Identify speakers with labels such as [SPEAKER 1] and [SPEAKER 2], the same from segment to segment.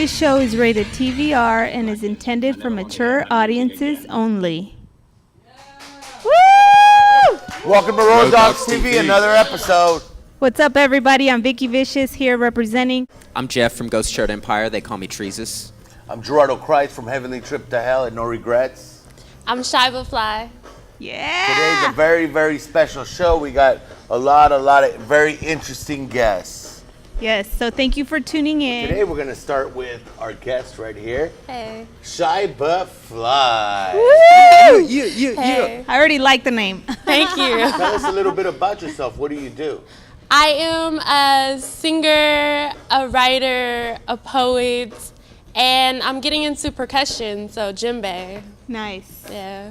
[SPEAKER 1] This show is rated TVR and is intended for mature audiences only. Woo!
[SPEAKER 2] Welcome to Road Dogs TV, another episode.
[SPEAKER 1] What's up, everybody? I'm Vicky Vicious here representing.
[SPEAKER 3] I'm Jeff from Ghost Shirt Empire. They call me Treesus.
[SPEAKER 2] I'm Gerardo Kreitz from Heavenly Trip to Hell and No Regrets.
[SPEAKER 4] I'm Shiva Fly.
[SPEAKER 1] Yeah.
[SPEAKER 2] Today's a very, very special show. We got a lot of very interesting guests.
[SPEAKER 1] Yes, so thank you for tuning in.
[SPEAKER 2] Today we're going to start with our guest right here.
[SPEAKER 4] Hey.
[SPEAKER 2] Shiva Fly.
[SPEAKER 1] Woo!
[SPEAKER 4] Hey.
[SPEAKER 1] I already like the name.
[SPEAKER 4] Thank you.
[SPEAKER 2] Tell us a little bit about yourself. What do you do?
[SPEAKER 4] I am a singer, a writer, a poet, and I'm getting into percussion, so djembe.
[SPEAKER 1] Nice.
[SPEAKER 4] Yeah.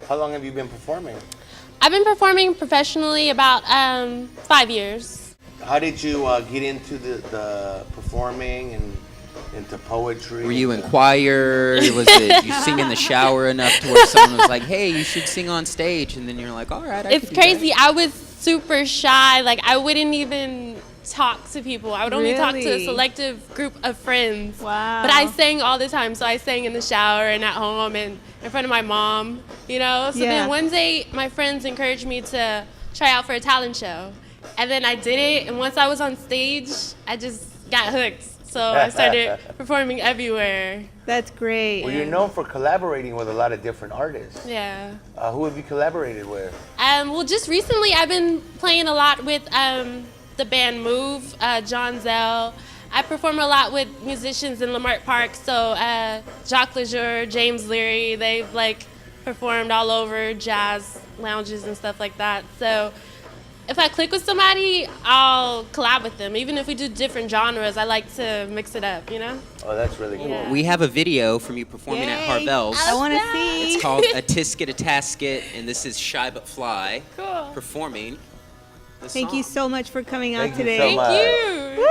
[SPEAKER 2] How long have you been performing?
[SPEAKER 4] I've been performing professionally about 5 years.
[SPEAKER 2] How did you get into the performing and into poetry?
[SPEAKER 3] Were you in choir? Was it you sing in the shower enough to where someone was like, hey, you should sing on stage? And then you're like, all right,
[SPEAKER 4] It's crazy. I was super shy. Like, I wouldn't even talk to people. I would only talk to a
[SPEAKER 1] Really?
[SPEAKER 4] selective group of friends.
[SPEAKER 1] Wow.
[SPEAKER 4] But I sang all the time. So I sang in the shower and at home and in front of my mom, you know? So
[SPEAKER 1] Yeah.
[SPEAKER 4] then one day, my friends encouraged me to try out for a talent show. And then I did it. And once I was on stage, I just got hooked. So I started performing everywhere.
[SPEAKER 1] That's great.
[SPEAKER 2] Well, you're known for collaborating with a lot of different artists.
[SPEAKER 4] Yeah.
[SPEAKER 2] Who have you collaborated with?
[SPEAKER 4] Well, just recently, I've been playing a lot with the band Move, John Zell. I perform a lot with musicians in Lamarck Park, so Jacques Lejour, James Leary, they've like performed all over jazz lounges and stuff like that. So if I click with somebody, I'll collab with them. Even if we do different genres, I like to mix it up, you know?
[SPEAKER 2] Oh, that's really cool.
[SPEAKER 4] Yeah.
[SPEAKER 3] We have a video from you performing at
[SPEAKER 1] Yay.
[SPEAKER 3] Harvell's.
[SPEAKER 1] I want to see.
[SPEAKER 3] It's called A Tisket, a Tasket, and this is Shy But Fly
[SPEAKER 4] Cool.
[SPEAKER 3] performing the
[SPEAKER 1] Thank
[SPEAKER 3] song.
[SPEAKER 1] you so much for coming out
[SPEAKER 2] Thank you
[SPEAKER 1] today.
[SPEAKER 2] so much.
[SPEAKER 4] Thank you.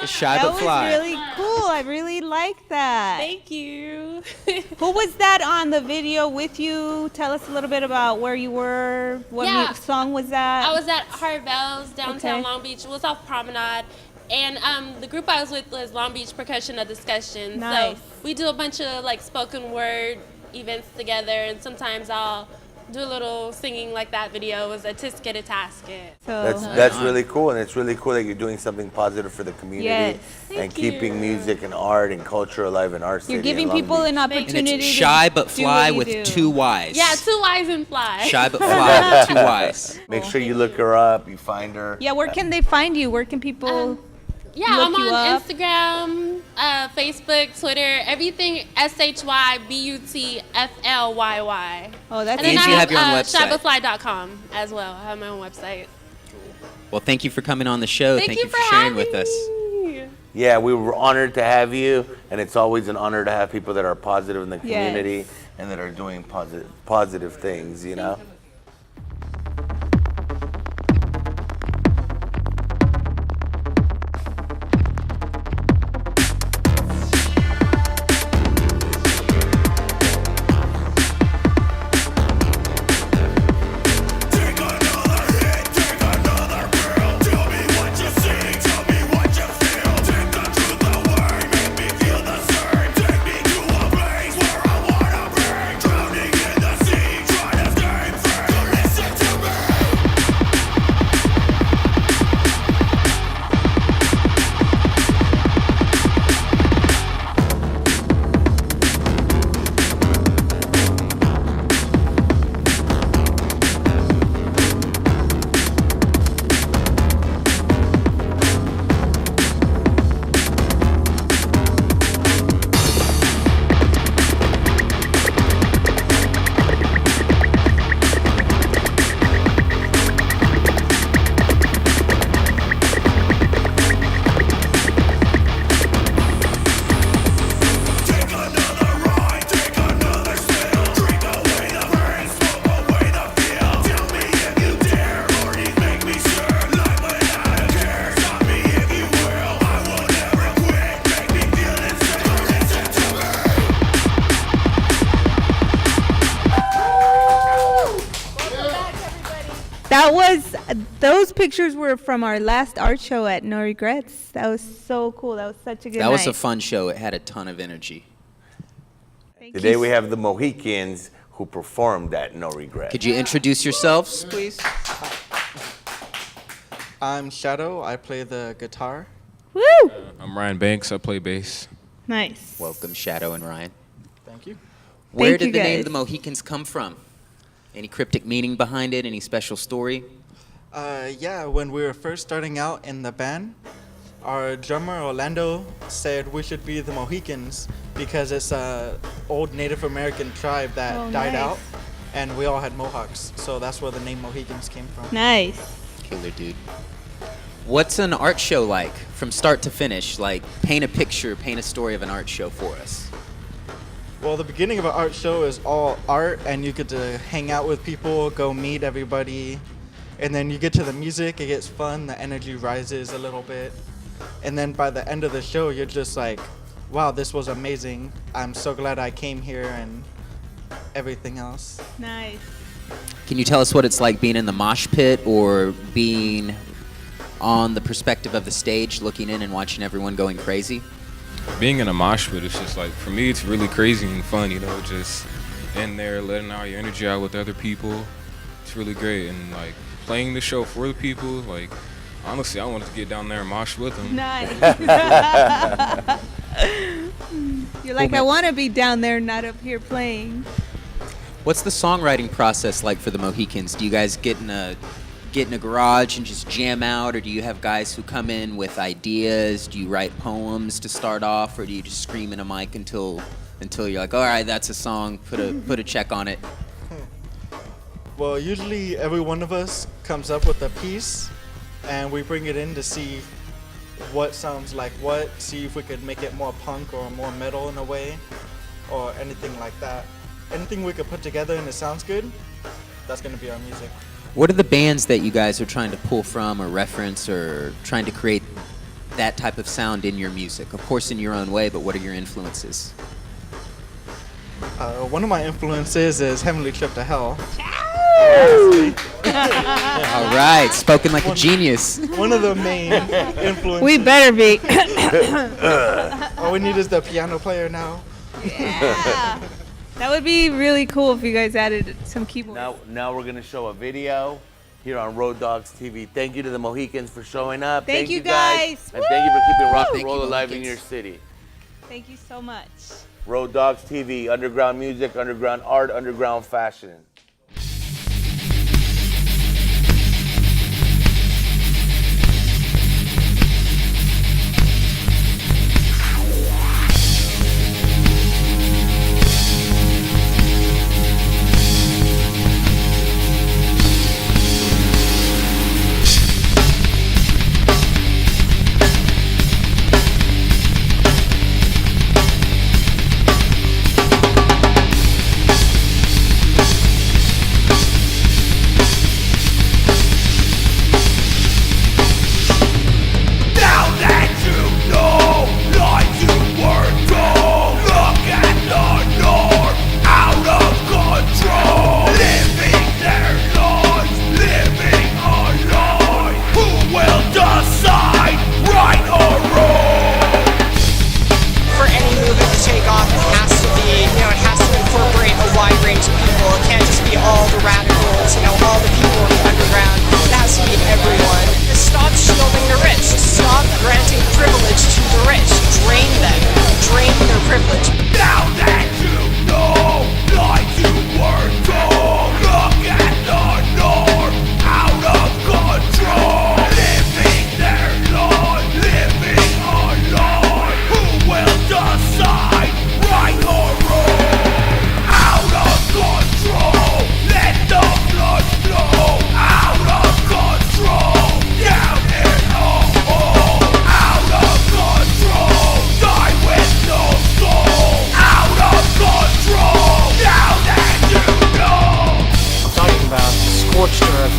[SPEAKER 3] Shy
[SPEAKER 1] That
[SPEAKER 3] But
[SPEAKER 1] was
[SPEAKER 3] Fly.
[SPEAKER 1] really cool. I really like that.
[SPEAKER 4] Thank you.
[SPEAKER 1] Who was that on the video with you? Tell us a little bit about where you were. What song was that?
[SPEAKER 4] I was at Harvell's downtown
[SPEAKER 1] Okay.
[SPEAKER 4] Long Beach. It was off Promenade. And the group I was with was Long Beach Percussion, a Discussion.
[SPEAKER 1] Nice.
[SPEAKER 4] So we do a bunch of like spoken word events together, and sometimes I'll do a little singing like that video was a tisket a tasket.
[SPEAKER 1] So
[SPEAKER 2] That's really cool, and it's really cool that you're doing something positive for the community
[SPEAKER 1] Yes.
[SPEAKER 2] and
[SPEAKER 4] Thank
[SPEAKER 2] keeping
[SPEAKER 4] you.
[SPEAKER 2] music and art and culture alive in our city.
[SPEAKER 1] you're giving
[SPEAKER 2] in Long
[SPEAKER 1] people
[SPEAKER 2] Beach.
[SPEAKER 1] an
[SPEAKER 3] And
[SPEAKER 1] opportunity
[SPEAKER 3] it's Shy
[SPEAKER 1] to
[SPEAKER 3] But
[SPEAKER 1] do
[SPEAKER 3] Fly
[SPEAKER 1] what you
[SPEAKER 3] with
[SPEAKER 1] do.
[SPEAKER 3] 2 Ys.
[SPEAKER 4] Yeah, 2 Y's and fly.
[SPEAKER 3] Shy But Fly with 2 Ys.
[SPEAKER 2] Make sure you look her up, you find her.
[SPEAKER 1] Yeah, where can they find you? Where can people
[SPEAKER 4] Yeah,
[SPEAKER 1] look
[SPEAKER 4] I'm
[SPEAKER 1] you
[SPEAKER 4] on
[SPEAKER 1] up?
[SPEAKER 4] Instagram, Facebook, Twitter, everything SHYBUTFLYY.
[SPEAKER 1] Oh, that's
[SPEAKER 4] And then
[SPEAKER 3] And
[SPEAKER 4] I
[SPEAKER 3] you have your own website.
[SPEAKER 4] shyButFly.com as well. I have my own website.
[SPEAKER 3] Well, thank you for coming on the show.
[SPEAKER 4] Thank you
[SPEAKER 3] for sharing with us.
[SPEAKER 4] me.
[SPEAKER 2] Yeah, we were honored to have you, and it's always an honor to have people that are positive in the community
[SPEAKER 1] Yes.
[SPEAKER 2] and that are doing positive things, you know?
[SPEAKER 1] Those pictures were from our last art show at No Regrets. That was so cool. That was such a good
[SPEAKER 3] That was a
[SPEAKER 1] night.
[SPEAKER 3] fun show. It had a ton of energy.
[SPEAKER 1] Thank
[SPEAKER 2] Today
[SPEAKER 1] you.
[SPEAKER 2] we have the Mohicans who performed at No Regret.
[SPEAKER 3] Could you introduce yourselves, please?
[SPEAKER 5] I'm Shadow. I play the guitar.
[SPEAKER 1] Woo!
[SPEAKER 6] I'm Ryan Banks. I play bass.
[SPEAKER 1] Nice.
[SPEAKER 3] Welcome, Shadow and Ryan.
[SPEAKER 5] Thank you.
[SPEAKER 3] Where
[SPEAKER 1] Thank
[SPEAKER 3] did
[SPEAKER 1] you,
[SPEAKER 3] the name
[SPEAKER 1] guys.
[SPEAKER 3] the Mohicans come from? Any cryptic meaning behind it? Any special story?
[SPEAKER 5] Yeah, when we were first starting out in the band, our drummer Orlando said we should be the Mohicans because it's a old Native American tribe that
[SPEAKER 1] Oh,
[SPEAKER 5] died
[SPEAKER 1] nice.
[SPEAKER 5] out, and we all had mohawks, so that's where the name Mohicans came from.
[SPEAKER 1] Nice.
[SPEAKER 3] Killer dude. What's an art show like from start to finish? Like, paint a picture, paint a story of an art show for us.
[SPEAKER 5] Well, the beginning of an art show is all art, and you get to hang out with people, go meet everybody, and then you get to the music, it gets fun, the energy rises a little bit, and then by the end of the show, you're just like, wow, this was amazing. I'm so glad I came here and everything else.
[SPEAKER 1] Nice.
[SPEAKER 3] Can you tell us what it's like being in the mosh pit or being on the perspective of the stage, looking in and watching everyone going crazy?
[SPEAKER 6] Being in a mosh pit, it's just like, for me, it's really crazy and fun, you know, just in there, letting all your energy out with other people. It's really great. And like playing the show for the people, like, honestly, I wanted to get down there and mosh with them.
[SPEAKER 1] Nice. You're like, I want to be down there, not up here playing.
[SPEAKER 3] What's the songwriting process like for the Mohicans? Do you guys get in a garage and just jam out, or do you have guys who come in with ideas? Do you write poems to start off, or do you just scream in a mic until you're like, all right, that's a song, put a check on it?
[SPEAKER 5] Well, usually every one of us comes up with a piece, and we bring it in to see what sounds like what, see if we could make it more punk or more metal in a way, or anything like that. Anything we could put together and it sounds good, that's going to be our music.
[SPEAKER 3] What are the bands that you guys are trying to pull from or reference or trying to create that type of sound in your music? Of course, in your own way, but what are your influences?
[SPEAKER 5] One of my influences is Heavenly Trip to Hell.
[SPEAKER 3] All right, spoken like a genius.
[SPEAKER 5] One of the main influences.
[SPEAKER 1] We better be.
[SPEAKER 5] All we need is the piano player now.
[SPEAKER 1] Yeah. That would be really cool if you guys added some keyboards.
[SPEAKER 2] Now we're gonna show a video here on Road Dogs TV. Thank you to the Mohicans for showing up.
[SPEAKER 1] Thank you guys.
[SPEAKER 2] And thank you for keeping rock and
[SPEAKER 3] Thank
[SPEAKER 2] roll
[SPEAKER 3] you,
[SPEAKER 2] alive in
[SPEAKER 3] Mohicans.
[SPEAKER 2] your city.
[SPEAKER 1] Thank you so much.
[SPEAKER 2] Road Dogs TV, underground music, underground art, underground fashion.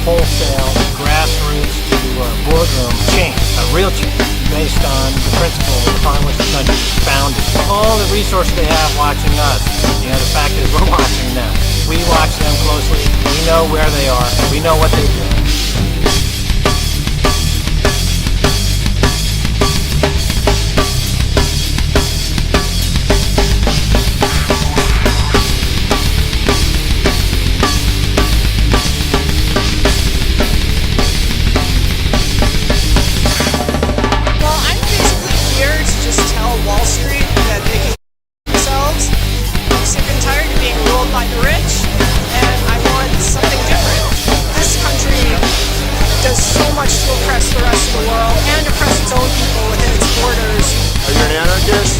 [SPEAKER 7] wholesale, grassroots to boardroom change, a real change based on the principle upon which the country was founded. All the resources they have watching us, the fact is we're watching them. We watch them closely. We know where they are. We know what they do.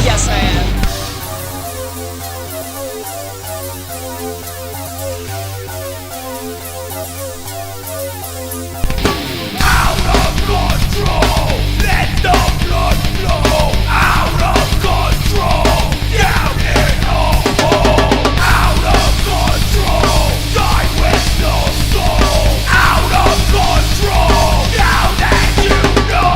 [SPEAKER 8] Yes, I am.
[SPEAKER 9] Out of control, let the blood flow. Out of control, down in a hole. Out of control, die with no soul. Out of control, now that you know.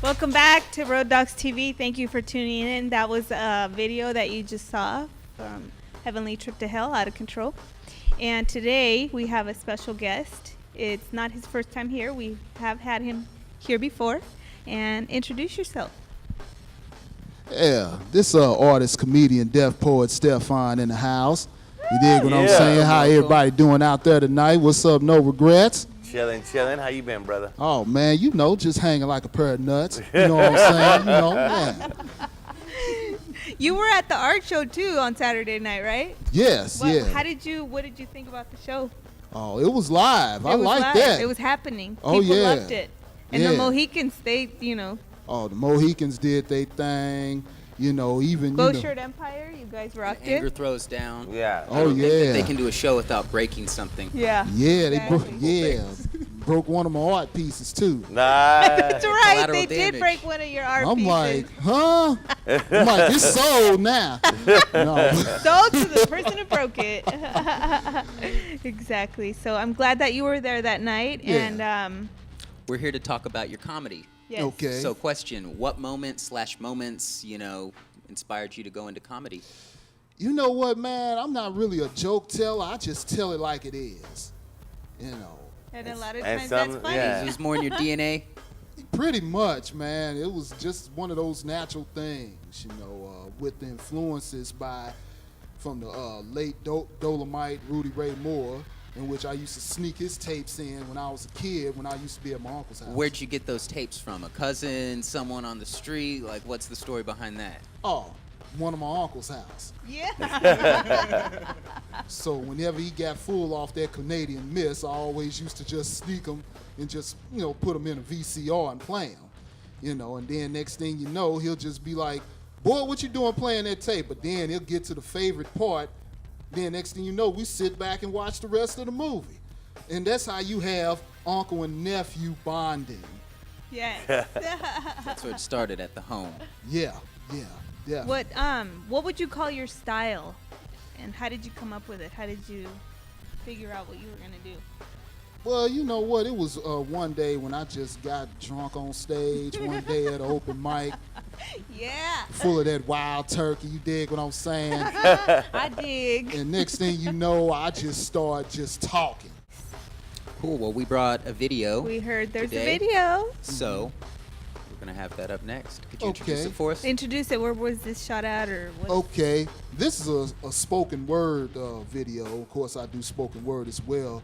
[SPEAKER 1] Welcome back to Road Dogs TV. Thank you for tuning in. That was a video that you just saw from Heavenly Trip to Hell, Out of Control. And today we have a special guest. It's not his first time here. We have had him here before. And introduce yourself.
[SPEAKER 10] Yeah, this artist, comedian, deaf poet Stefan in the house. You dig what I'm saying? How everybody doing out there tonight? What's up? No regrets?
[SPEAKER 2] Chilling. How you been, brother?
[SPEAKER 10] Oh, man, just hanging like a pair of nuts. You know what I'm saying? Man.
[SPEAKER 1] You were at the art show, too, on Saturday night, right?
[SPEAKER 10] Yes, yeah.
[SPEAKER 1] What did you think about the show?
[SPEAKER 10] Oh, it was live. I like that.
[SPEAKER 1] It was happening.
[SPEAKER 10] Oh,
[SPEAKER 1] People
[SPEAKER 10] yeah.
[SPEAKER 1] loved it. And the Mohicans, they.
[SPEAKER 10] Oh, the Mohicans did their thing.
[SPEAKER 1] Shirt Empire, you guys rocked it.
[SPEAKER 3] Anger throws down.
[SPEAKER 2] Yeah.
[SPEAKER 10] Oh, yeah.
[SPEAKER 3] They can do a show without breaking something.
[SPEAKER 1] Yeah.
[SPEAKER 10] Yeah, they broke one of my art pieces, too.
[SPEAKER 1] That's right.
[SPEAKER 3] Collateral
[SPEAKER 1] They
[SPEAKER 3] damage.
[SPEAKER 1] did break one of your art
[SPEAKER 10] I'm
[SPEAKER 1] pieces.
[SPEAKER 10] like, huh? I'm like, it's sold now. No.
[SPEAKER 1] Sold to the person who broke it. Exactly. So I'm glad that you were there that night.
[SPEAKER 10] Yeah.
[SPEAKER 1] And
[SPEAKER 3] We're here to talk about your comedy.
[SPEAKER 1] Yes.
[SPEAKER 10] Okay.
[SPEAKER 3] So, question: what moments, inspired you to go into comedy?
[SPEAKER 10] You know what, man? I'm not really a joke teller. I just tell it like it is. You know.
[SPEAKER 1] And a lot of
[SPEAKER 2] and
[SPEAKER 1] times
[SPEAKER 2] some-
[SPEAKER 1] that's funny.
[SPEAKER 2] yeah.
[SPEAKER 3] It was more in your DNA.
[SPEAKER 10] Pretty much, man. It was just one of those natural things, you know, with the influences from the late Dolomite Rudy Ray Moore, in which I used to sneak his tapes in when I was a kid, when I used to be at my uncle's house.
[SPEAKER 3] Where'd you get those tapes from? A cousin, someone on the street? Like, what's the story behind that?
[SPEAKER 10] Oh, one of my uncle's house.
[SPEAKER 1] Yeah.
[SPEAKER 10] So whenever he got full off that Canadian Miss, I always used to just sneak them and just, put them in a VCR and play them. And then next thing you know, he'll just be like, boy, what you doing playing that tape? But then he'll get to the favorite part. Then next thing you know, we sit back and watch the rest of the movie. And that's how you have uncle and nephew bonding.
[SPEAKER 1] Yes.
[SPEAKER 3] That's where it started, at the home.
[SPEAKER 10] Yeah.
[SPEAKER 1] What would you call your style? And how did you come up with it? How did you figure out what you were gonna do?
[SPEAKER 10] Well, you know what? It was one day when I just got drunk on stage, one day at an open mic,
[SPEAKER 1] Yeah.
[SPEAKER 10] full of that wild turkey. You dig what I'm saying?
[SPEAKER 1] I dig.
[SPEAKER 10] And next thing you know, I just start just talking.
[SPEAKER 3] Cool. Well, we brought a video.
[SPEAKER 1] We heard there's
[SPEAKER 3] today,
[SPEAKER 1] a video.
[SPEAKER 3] So we're gonna have that up next. Could you
[SPEAKER 10] Okay.
[SPEAKER 3] introduce it for us?
[SPEAKER 1] Introduce it. Where was this shot at, or what?
[SPEAKER 10] Okay, this is a spoken word video. Of course, I do spoken word as well,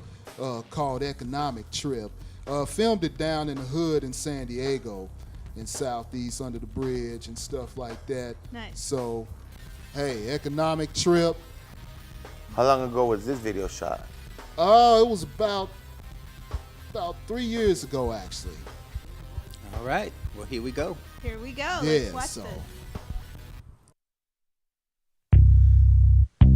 [SPEAKER 10] called Economic Trip. Filmed it down in the hood in San Diego, in Southeast, under the bridge and stuff like that.
[SPEAKER 1] Nice.
[SPEAKER 10] So, hey, Economic Trip.
[SPEAKER 2] How long ago was this video shot?
[SPEAKER 10] It was about 3 years ago, actually.
[SPEAKER 3] All right. Well, here we go.
[SPEAKER 1] Here we go.
[SPEAKER 10] Yeah,
[SPEAKER 1] Let's watch
[SPEAKER 10] so.
[SPEAKER 1] this.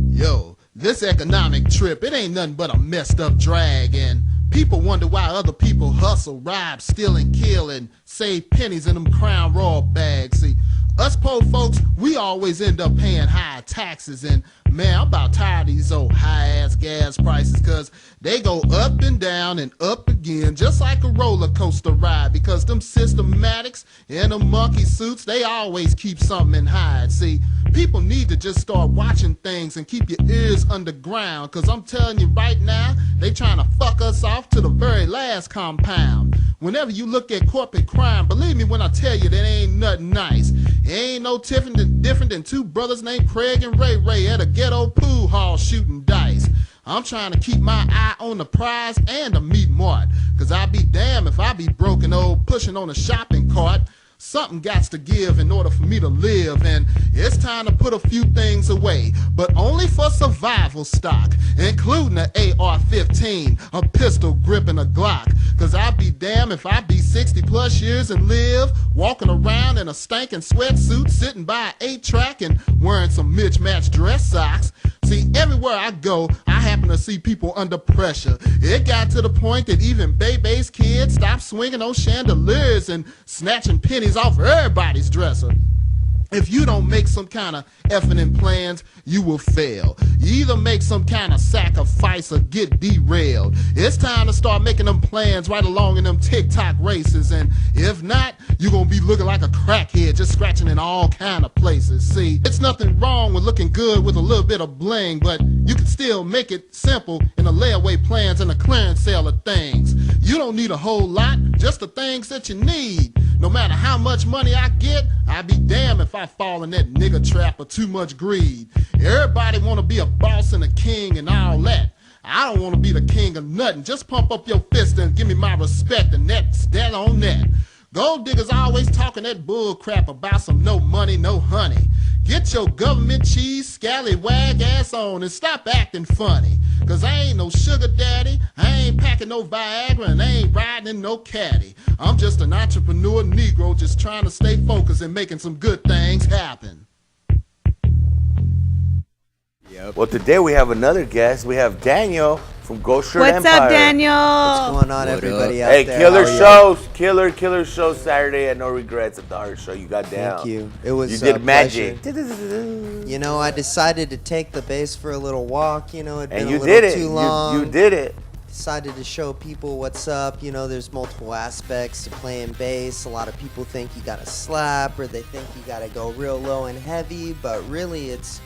[SPEAKER 10] Yo, this economic trip, it ain't nothing but a messed up drag, and people wonder why other people hustle, rob, steal, and kill, and save pennies in them Crown Royal bags. See, us poor folks, we always end up paying high taxes, and man, I'm about tired of these old high-ass gas prices, cause they go up and down and up again, just like a roller coaster ride, because them systematics and them monkey suits, they always keep something in hide. See, people need to just start watching things and keep your ears underground, cause I'm telling you right now, they trying to fuck us off to the very last compound. Whenever you look at corporate crime, believe me when I tell you that ain't nothing nice. It ain't no different than two brothers named Craig and Ray Ray at a ghetto pool hall shooting dice. I'm trying to keep my eye on the prize and the meat mart, cause I be damned if I be broken old pushing on a shopping cart. Something gots to give in order for me to live, and it's time to put a few things away, but only for survival stock, including the AR-15, a pistol grip, and a Glock. Cause I'd be damned if I be 60 plus years and live walking around in a stinking sweatsuit, sitting by an 8-track and wearing some mismatched dress socks. See, everywhere I go, I happen to see people under pressure. It got to the point that even Bebe's kids stopped swinging on chandeliers and snatching pennies off everybody's dresser. If you don't make some kind of effing plans, you will fail. You either make some kind of sacrifice or get derailed. It's time to start making them plans right along in them TikTok races, and if not, you're gonna be looking like a crackhead just scratching in all kind of places. See, it's nothing wrong with looking good with a little bit of bling, but you can still make it simple in the layaway plans and the clearance sale of things. You don't need a whole lot, just the things that you need. No matter how much money I get, I'd be damned if I fall in that nigga trap of too much greed. Everybody wanna be a boss and a king and all that. I don't wanna be the king of nothing. Just pump up your fist and give me my respect, and that's that on that. Gold diggers always talking that bull crap about some no money, no honey. Get your government cheese scallywag ass on and stop acting funny. Cause I ain't no sugar daddy, I ain't packing no Viagra, and I ain't riding in no caddy. I'm just an entrepreneur Negro just trying to stay focused and making some good things happen.
[SPEAKER 3] Yep.
[SPEAKER 2] Well, today we have another guest. We have Daniel from Ghost Shirt
[SPEAKER 1] What's
[SPEAKER 2] Empire.
[SPEAKER 1] up, Daniel?
[SPEAKER 8] What's going on,
[SPEAKER 3] What
[SPEAKER 8] everybody
[SPEAKER 3] up?
[SPEAKER 8] out
[SPEAKER 2] Hey,
[SPEAKER 8] there?
[SPEAKER 2] killer
[SPEAKER 8] How are you?
[SPEAKER 2] shows, killer shows Saturday at No Regrets at the Art Show. You got down.
[SPEAKER 8] Thank you. It was
[SPEAKER 2] You did
[SPEAKER 8] a
[SPEAKER 2] magic.
[SPEAKER 8] You know, I decided to take the bass for a little walk. You know, it'd been
[SPEAKER 2] And
[SPEAKER 8] a
[SPEAKER 2] you
[SPEAKER 8] little
[SPEAKER 2] did it.
[SPEAKER 8] too long.
[SPEAKER 2] You did it.
[SPEAKER 8] decided to show people what's up. You know, there's multiple aspects to playing bass. A lot of people think you gotta slap or they think you gotta go real low and heavy, but really it's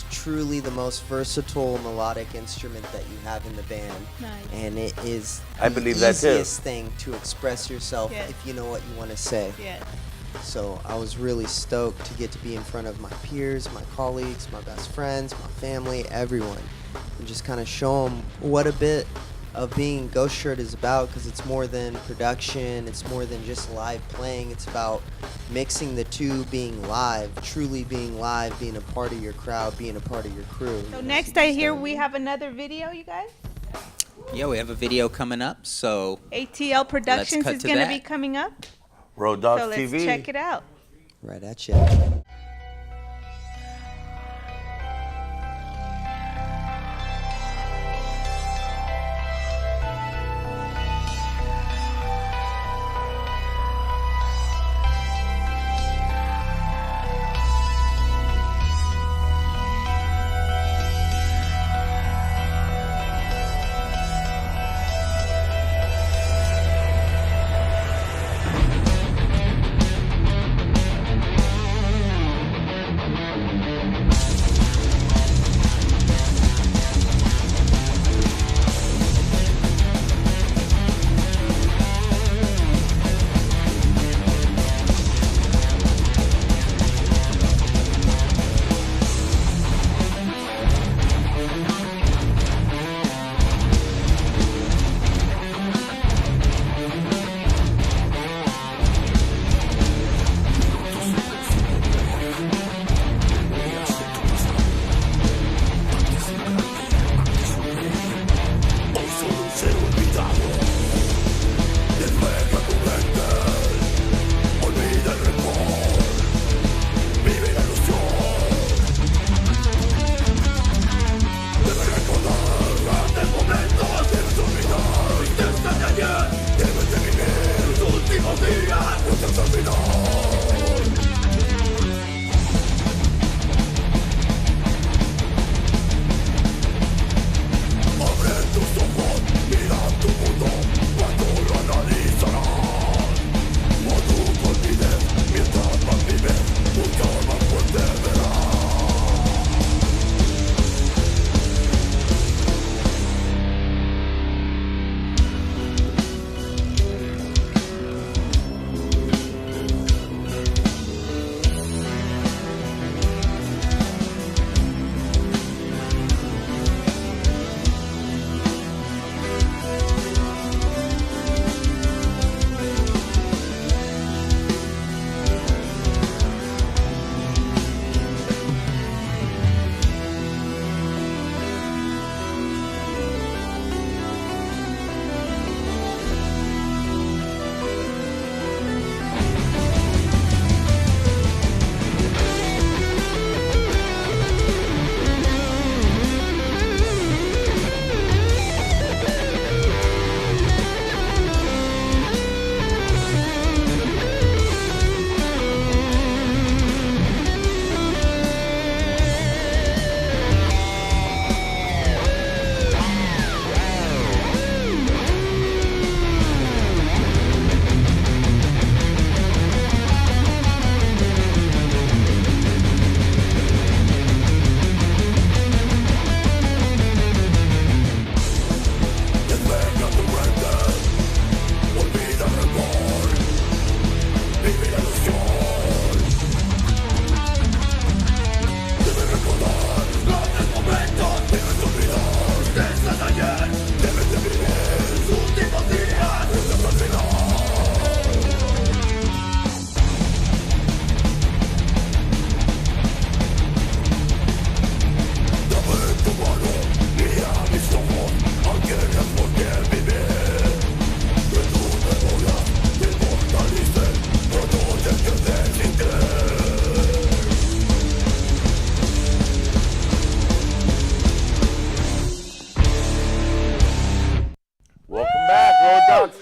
[SPEAKER 8] truly the most versatile melodic instrument that you have in the band.
[SPEAKER 1] Nice.
[SPEAKER 8] And it is
[SPEAKER 2] I
[SPEAKER 8] the
[SPEAKER 2] believe that too.
[SPEAKER 8] easiest thing to express yourself
[SPEAKER 1] Yes.
[SPEAKER 8] if you know what you want to say.
[SPEAKER 1] Yes.
[SPEAKER 8] So I was really stoked to get to be in front of my peers, my colleagues, my best friends, my family, everyone, and just kind of show them what a bit of being Ghost Shirt is about, because it's more than production, it's more than just live playing, it's about mixing the two, being live, truly being live, being a part of your crowd, being a part of your crew.
[SPEAKER 1] So next I hear we have another video, you guys.
[SPEAKER 3] Yeah, we have a video coming up, so
[SPEAKER 1] ATL Productions
[SPEAKER 3] cut
[SPEAKER 1] is
[SPEAKER 3] to
[SPEAKER 1] going to
[SPEAKER 3] that.
[SPEAKER 1] be coming up.
[SPEAKER 2] Road Dogs
[SPEAKER 1] So let's
[SPEAKER 2] TV.
[SPEAKER 1] check it out.
[SPEAKER 8] Right at you.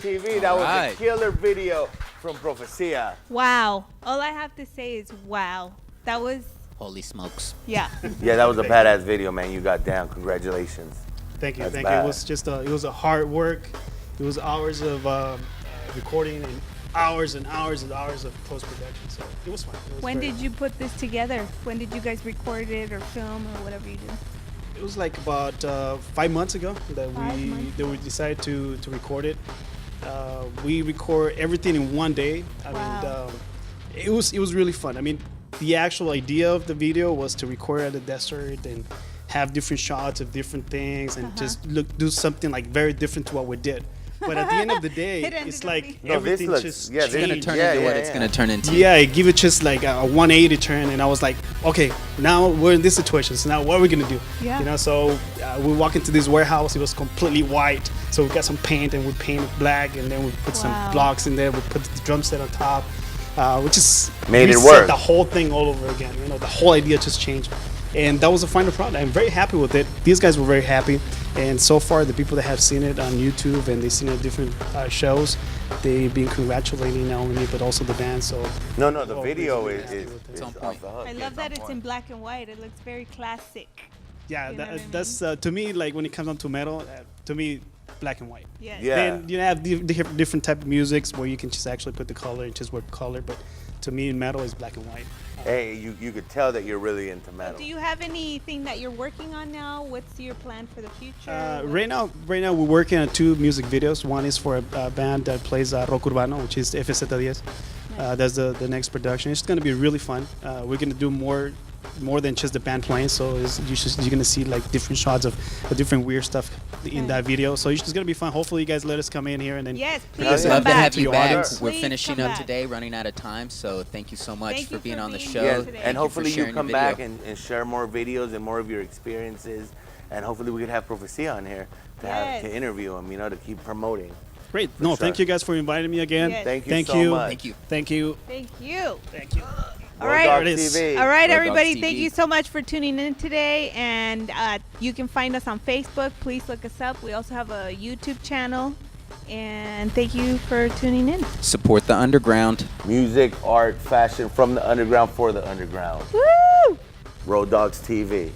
[SPEAKER 2] TV. That was
[SPEAKER 3] Right.
[SPEAKER 2] a killer video from Profecia.
[SPEAKER 1] Wow. All I have to say is wow. That was,
[SPEAKER 3] Holy smokes.
[SPEAKER 1] yeah.
[SPEAKER 2] Yeah, that was a badass video, man. You got down. Congratulations.
[SPEAKER 11] Thank you.
[SPEAKER 2] That's
[SPEAKER 11] Thank you.
[SPEAKER 2] bad.
[SPEAKER 11] It was just it was a hard work. It was hours of recording and hours and hours and hours of post production. So it was fun. It was
[SPEAKER 1] When
[SPEAKER 11] very
[SPEAKER 1] did you put this together? When did you guys record it or film or whatever you do?
[SPEAKER 11] It was like about 5 months ago that we decided to record it. We record everything in one day. I mean, it was really fun. I mean, the actual idea of the video was to record at the desert and have different shots of different things and just do something like very different to what we did. But at the end of the day, it's like everything just
[SPEAKER 3] it's gonna turn into what it's gonna turn into.
[SPEAKER 11] Yeah, it give it just like a 180 turn, and I was like, okay, now we're in this situation. So now what are we gonna do?
[SPEAKER 1] Yeah.
[SPEAKER 11] You know, so we walk into this warehouse. It was completely white. So we got some paint and we painted black, and then we put some blocks in there. We put the drum set on top, which is
[SPEAKER 2] made it
[SPEAKER 11] reset
[SPEAKER 2] work.
[SPEAKER 11] the whole thing all over again. You know, the whole idea just changed, and that was the final product. I'm very happy with it. These guys were very happy. And so far, the people that have seen it on YouTube and they've seen it at different shows, they've been congratulating not only me but also the band. So
[SPEAKER 2] the video is
[SPEAKER 3] on
[SPEAKER 2] off
[SPEAKER 3] point.
[SPEAKER 2] the hook.
[SPEAKER 1] I love that it's in black and white. It looks very classic.
[SPEAKER 11] yeah,
[SPEAKER 1] You know what I mean?
[SPEAKER 11] that's to me, like when it comes down to metal, to me, black and white.
[SPEAKER 1] Yes.
[SPEAKER 2] Yeah.
[SPEAKER 11] Then you have different type of musics where you can just actually put the color and just work color. But to me, metal is black and white.
[SPEAKER 2] Hey, you could tell that you're really into metal.
[SPEAKER 1] Do you have anything that you're working on now? What's your plan for the future?
[SPEAKER 11] Right now we're working on 2 music videos. One is for a band that plays rock urbano, which is FZ10. That's the next production. It's gonna be really fun. We're gonna do more than just the band playing. So you're gonna see like different shots of different weird stuff in that video. So it's just gonna be fun. Hopefully you guys let us come in here and then
[SPEAKER 1] Yes, please
[SPEAKER 3] We'd
[SPEAKER 1] come
[SPEAKER 3] love to
[SPEAKER 1] back.
[SPEAKER 3] have you back.
[SPEAKER 11] audience.
[SPEAKER 3] We're
[SPEAKER 1] Please
[SPEAKER 3] finishing
[SPEAKER 1] come
[SPEAKER 3] up
[SPEAKER 1] back.
[SPEAKER 3] today, running out of time. So thank you so much
[SPEAKER 1] Thank
[SPEAKER 3] for
[SPEAKER 1] you
[SPEAKER 3] being
[SPEAKER 1] for
[SPEAKER 3] on the
[SPEAKER 1] being
[SPEAKER 3] show.
[SPEAKER 1] here
[SPEAKER 2] Yeah,
[SPEAKER 1] today.
[SPEAKER 2] and hopefully you
[SPEAKER 3] sharing
[SPEAKER 2] come
[SPEAKER 3] your video.
[SPEAKER 2] back and share more videos and more of your experiences. And hopefully we could have Profecia on here to interview him, to keep promoting.
[SPEAKER 11] Great. No, thank you guys for inviting me again.
[SPEAKER 1] Yes.
[SPEAKER 2] Thank you
[SPEAKER 11] Thank
[SPEAKER 2] so
[SPEAKER 11] you.
[SPEAKER 2] much.
[SPEAKER 3] Thank you.
[SPEAKER 11] Thank you.
[SPEAKER 1] Thank you.
[SPEAKER 11] Thank you.
[SPEAKER 1] All right.
[SPEAKER 2] Road Dog
[SPEAKER 11] There it is.
[SPEAKER 2] TV.
[SPEAKER 1] All right,
[SPEAKER 3] Road
[SPEAKER 1] everybody.
[SPEAKER 3] Dogs
[SPEAKER 1] Thank
[SPEAKER 3] TV.
[SPEAKER 1] you so much for tuning in today. And you can find us on Facebook. Please look us up. We also have a YouTube channel. And thank you for tuning in.
[SPEAKER 3] Support the underground.
[SPEAKER 2] Music, art, fashion from the underground for the underground.
[SPEAKER 1] Woo!
[SPEAKER 2] Road Dogs TV.